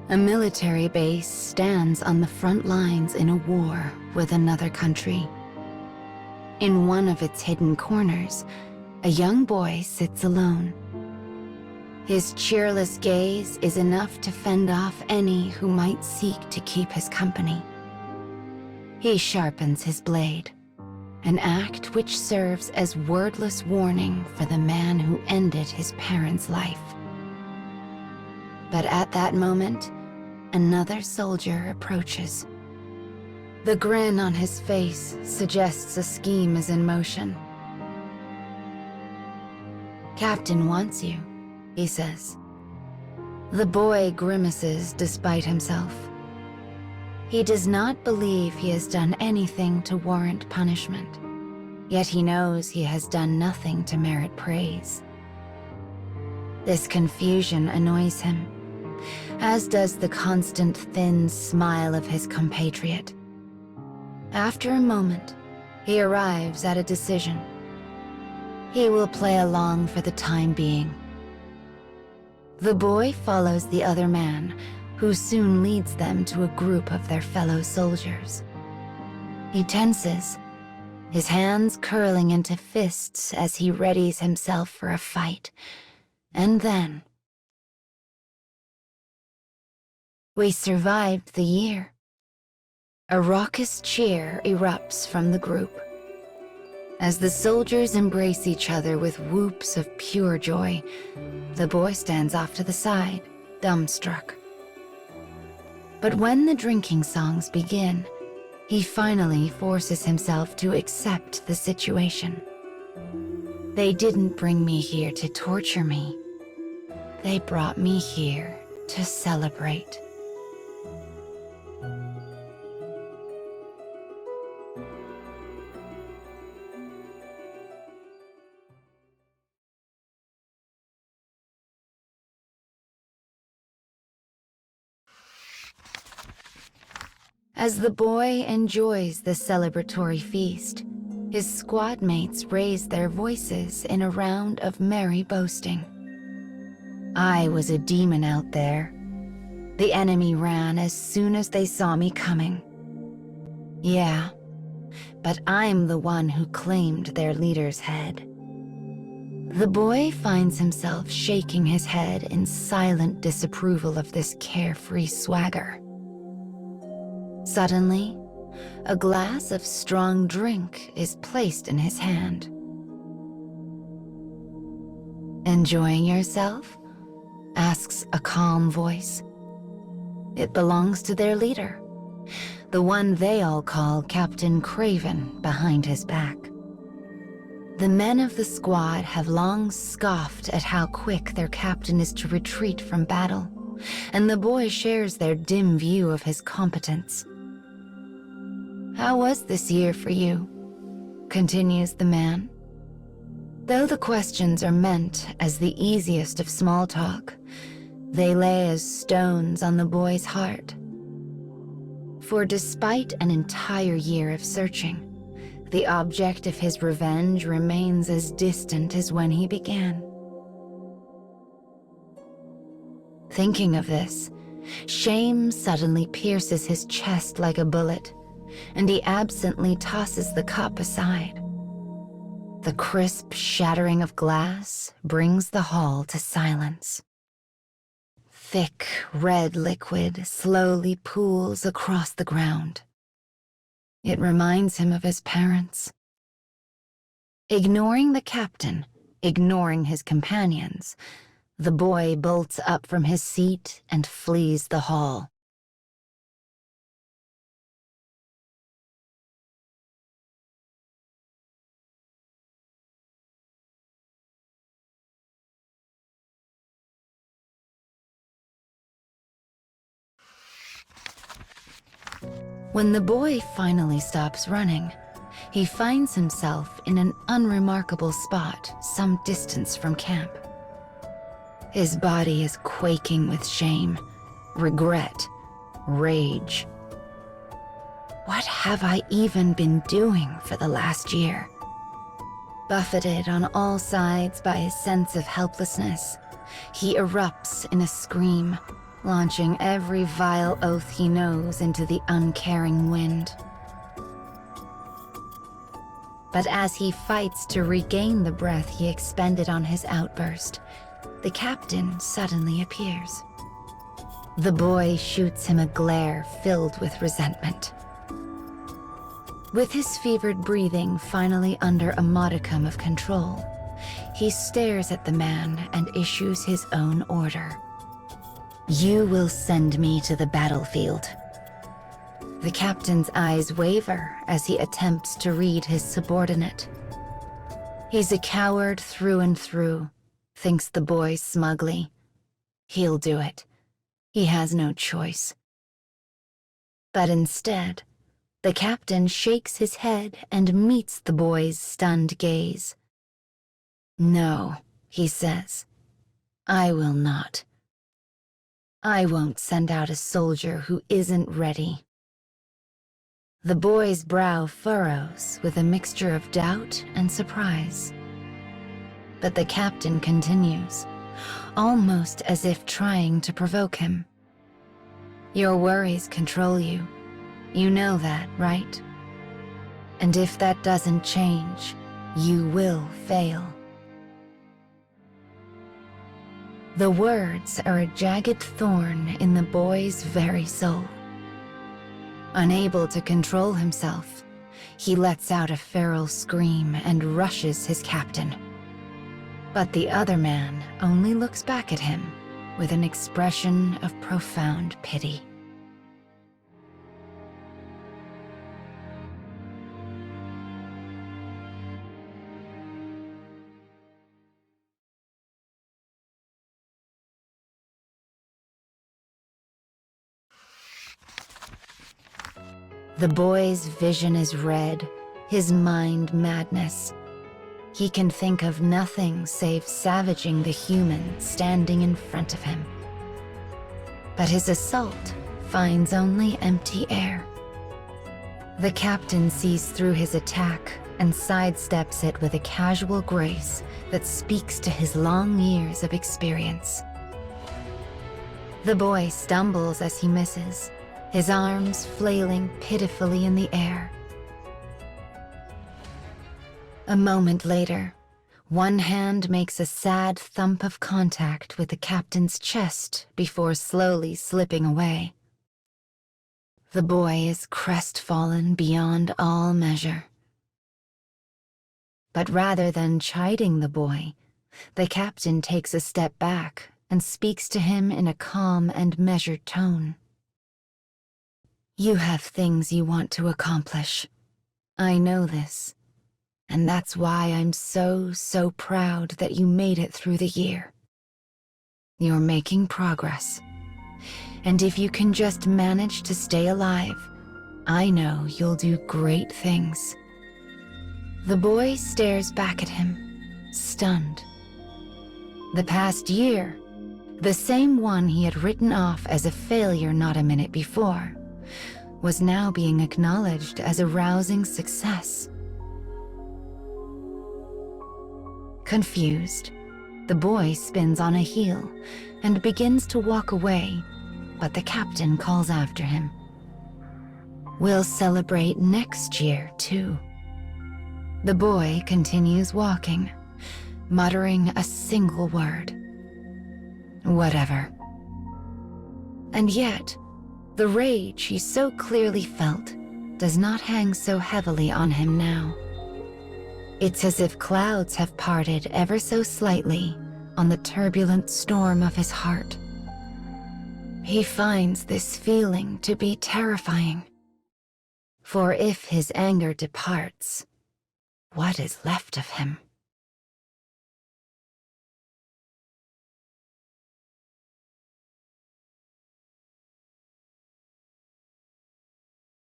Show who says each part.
Speaker 1: A military base stands on the front lines in a war with another country. In one of its hidden corners, a young boy sits alone. His cheerless gaze is enough to fend off any who might seek to keep his company. He sharpens his blade, an act which serves as wordless warning for the man who ended his parents' life. But at that moment, another soldier approaches. The grin on his face suggests a scheme is in motion. "Captain wants you," he says. The boy grimaces despite himself. He does not believe he has done anything to warrant punishment, yet he knows he has done nothing to merit praise. This confusion annoys him, as does the constant thin smile of his compatriot. After a moment, he arrives at a decision. He will play along for the time being. The boy follows the other man, who soon leads them to a group of their fellow soldiers. He tenses, his hands curling into fists as he readies himself for a fight. And then... we survived the year. A raucous cheer erupts from the group. As the soldiers embrace each other with whoops of pure joy, the boy stands off to the side, dumbstruck. But when the drinking songs begin, he finally forces himself to accept the situation. They didn't bring me here to torture me. They brought me here to celebrate. As the boy enjoys the celebratory feast, his squad mates raise their voices in a round of merry boasting. I was a demon out there. The enemy ran as soon as they saw me coming. Yeah, but I'm the one who claimed their leader's head. The boy finds himself shaking his head in silent disapproval of this carefree swagger. Suddenly, a glass of strong drink is placed in his hand. "Enjoying yourself?" asks a calm voice. It belongs to their leader, the one they all call Captain Craven behind his back. The men of the squad have long scoffed at how quick their captain is to retreat from battle, and the boy shares their dim view of his competence. "How was this year for you?" continues the man. Though the questions are meant as the easiest of small talk, they lay as stones on the boy's heart. For despite an entire year of searching, the object of his revenge remains as distant as when he began. Thinking of this, shame suddenly pierces his chest like a bullet, and he absently tosses the cup aside. The crisp shattering of glass brings the hall to silence. Thick, red liquid slowly pools across the ground. It reminds him of his parents. Ignoring the captain, ignoring his companions, the boy bolts up from his seat and flees the hall. When the boy finally stops running, he finds himself in an unremarkable spot some distance from camp. His body is quaking with shame, regret, rage. What have I even been doing for the last year? Buffeted on all sides by a sense of helplessness, he erupts in a scream, launching every vile oath he knows into the uncaring wind. But as he fights to regain the breath he expended on his outburst, the captain suddenly appears. The boy shoots him a glare filled with resentment. With his fevered breathing finally under a modicum of control, he stares at the man and issues his own order. "You will send me to the battlefield." The captain's eyes waver as he attempts to read his subordinate. He's a coward through and through, thinks the boy smugly. He'll do it. He has no choice. But instead, the captain shakes his head and meets the boy's stunned gaze. "No," he says, "I will not. I won't send out a soldier who isn't ready." The boy's brow furrows with a mixture of doubt and surprise. But the captain continues, almost as if trying to provoke him. "Your worries control you. You know that, right? And if that doesn't change, you will fail." The words are a jagged thorn in the boy's very soul. Unable to control himself, he lets out a feral scream and rushes his captain. But the other man only looks back at him with an expression of profound pity. The boy's vision is red, his mind madness. He can think of nothing save savaging the human standing in front of him. But his assault finds only empty air. The captain sees through his attack and sidesteps it with a casual grace that speaks to his long years of experience. The boy stumbles as he misses, his arms flailing pitifully in the air. A moment later, one hand makes a sad thump of contact with the captain's chest before slowly slipping away. The boy is crestfallen beyond all measure. But rather than chiding the boy, the captain takes a step back and speaks to him in a calm and measured tone. "You have things you want to accomplish. I know this. And that's why I'm so proud that you made it through the year. You're making progress. And if you can just manage to stay alive, I know you'll do great things." The boy stares back at him, stunned. The past year, the same one he had written off as a failure not a minute before, was now being acknowledged as a rousing success. Confused, the boy spins on a heel and begins to walk away, but the captain calls after him. "We'll celebrate next year, too." The boy continues walking, muttering a single word. "Whatever." And yet, the rage he so clearly felt does not hang so heavily on him now. It's as if clouds have parted ever so slightly on the turbulent storm of his heart. He finds this feeling to be terrifying. For if his anger departs, what is left of him?